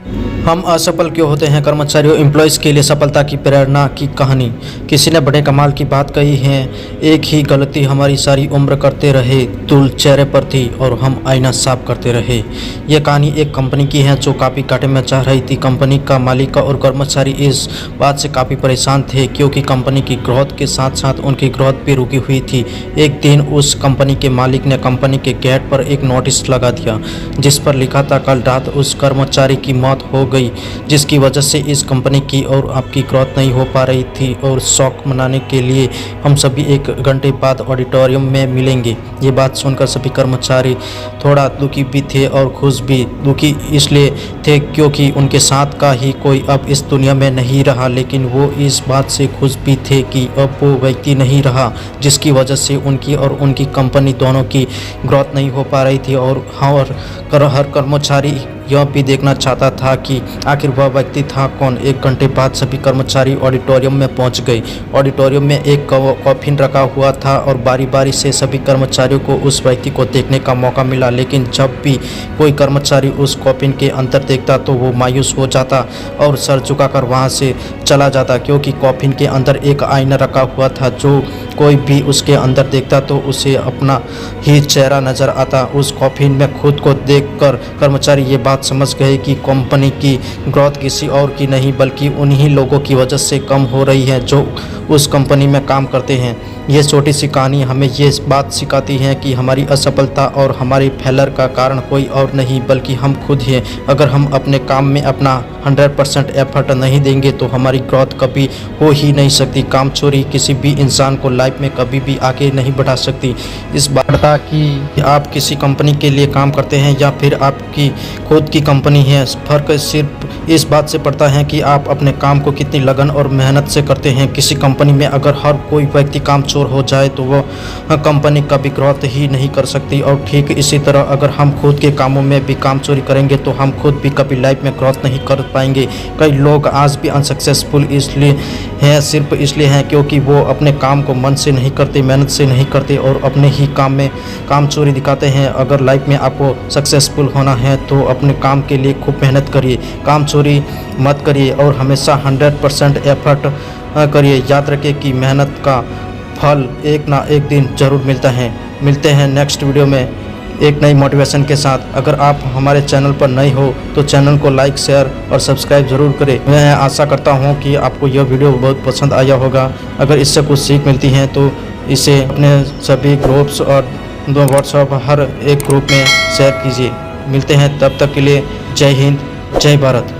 हम असफल क्यों होते हैं? कर्मचारियों एम्प्लॉयज़ के लिए सफलता की प्रेरणा की कहानी। किसी ने बड़े कमाल की बात कही है, एक ही गलती हमारी सारी उम्र करते रहे, धूल चेहरे पर थी और हम आईना साफ करते रहे। यह कहानी एक कंपनी की है जो काफ़ी घाटे में जा रही थी। कंपनी का मालिक और कर्मचारी इस बात से काफ़ी परेशान थे क्योंकि कंपनी की ग्रोथ के साथ साथ उनकी ग्रोथ भी रुकी हुई थी। एक दिन उस कंपनी के मालिक ने कंपनी के गेट पर एक नोटिस लगा दिया जिस पर लिखा था, कल रात उस कर्मचारी की मौत हो गई जिसकी वजह से इस कंपनी की और आपकी ग्रोथ नहीं हो पा रही थी और शौक मनाने के लिए हम सभी 1 घंटे बाद ऑडिटोरियम में मिलेंगे। ये बात सुनकर सभी कर्मचारी थोड़ा दुखी भी थे और खुश भी। दुखी इसलिए थे क्योंकि उनके साथ का ही कोई अब इस दुनिया में नहीं रहा, लेकिन वो इस बात से खुश भी थे कि अब वो व्यक्ति नहीं रहा जिसकी वजह से उनकी और उनकी कंपनी दोनों की ग्रोथ नहीं हो पा रही थी। और हर कर्मचारी यह भी देखना चाहता था कि आखिर वह व्यक्ति था कौन। 1 घंटे बाद सभी कर्मचारी ऑडिटोरियम में पहुंच गए। ऑडिटोरियम में एक कॉफिन रखा हुआ था और बारी बारी से सभी कर्मचारियों को उस व्यक्ति को देखने का मौका मिला, लेकिन जब भी कोई कर्मचारी उस कॉफिन के अंदर देखता तो वो मायूस हो जाता और सर झुकाकर वहां से चला जाता क्योंकि कॉफिन के अंदर एक आईना रखा हुआ था। जो कोई भी उसके अंदर देखता तो उसे अपना ही चेहरा नजर आता। उस कॉफिन में खुद को देखकर कर्मचारी ये बात समझ गए कि कंपनी की ग्रोथ किसी और की नहीं बल्कि उन्हीं लोगों की वजह से कम हो रही है जो उस कंपनी में काम करते हैं। ये छोटी सी कहानी हमें ये बात सिखाती है कि हमारी असफलता और हमारी फेलर का कारण कोई और नहीं बल्कि हम खुद हैं। अगर हम अपने काम में अपना 100% एफर्ट नहीं देंगे तो हमारी ग्रोथ कभी हो ही नहीं सकती। कामचोरी किसी भी इंसान को लाइफ में कभी भी आगे नहीं बढ़ा सकती। इस बात का कि आप किसी कंपनी के लिए काम करते हैं या फिर आपकी खुद की कंपनी है, फर्क सिर्फ इस बात से पड़ता है कि आप अपने काम को कितनी लगन और मेहनत से करते हैं। किसी कंपनी में अगर हर कोई व्यक्ति कामचोर हो जाए तो वह कंपनी कभी ग्रोथ ही नहीं कर सकती। और ठीक इसी तरह अगर हम खुद के कामों में भी कामचोरी करेंगे तो हम खुद भी कभी लाइफ में ग्रोथ नहीं कर पाएंगे। कई लोग आज भी अनसक्सेसफुल इसलिए हैं, सिर्फ इसलिए हैं क्योंकि वो अपने काम को मन से नहीं करते, मेहनत से नहीं करते और अपने ही काम में कामचोरी दिखाते हैं। अगर लाइफ में आपको सक्सेसफुल होना है तो अपने काम के लिए खूब मेहनत करिए, कामचोरी मत करिए और हमेशा 100% एफर्ट करिए। याद रखिए कि मेहनत का फल एक ना एक दिन ज़रूर मिलता है। मिलते हैं नेक्स्ट वीडियो में एक नई मोटिवेशन के साथ। अगर आप हमारे चैनल पर नए हो तो चैनल को लाइक, शेयर और सब्सक्राइब ज़रूर करें। मैं आशा करता हूं कि आपको यह वीडियो बहुत पसंद आया होगा। अगर इससे कुछ सीख मिलती है तो इसे अपने सभी ग्रुप्स और व्हाट्सएप हर एक ग्रुप में शेयर कीजिए। मिलते हैं तब तक के लिए। जय हिंद, जय भारत।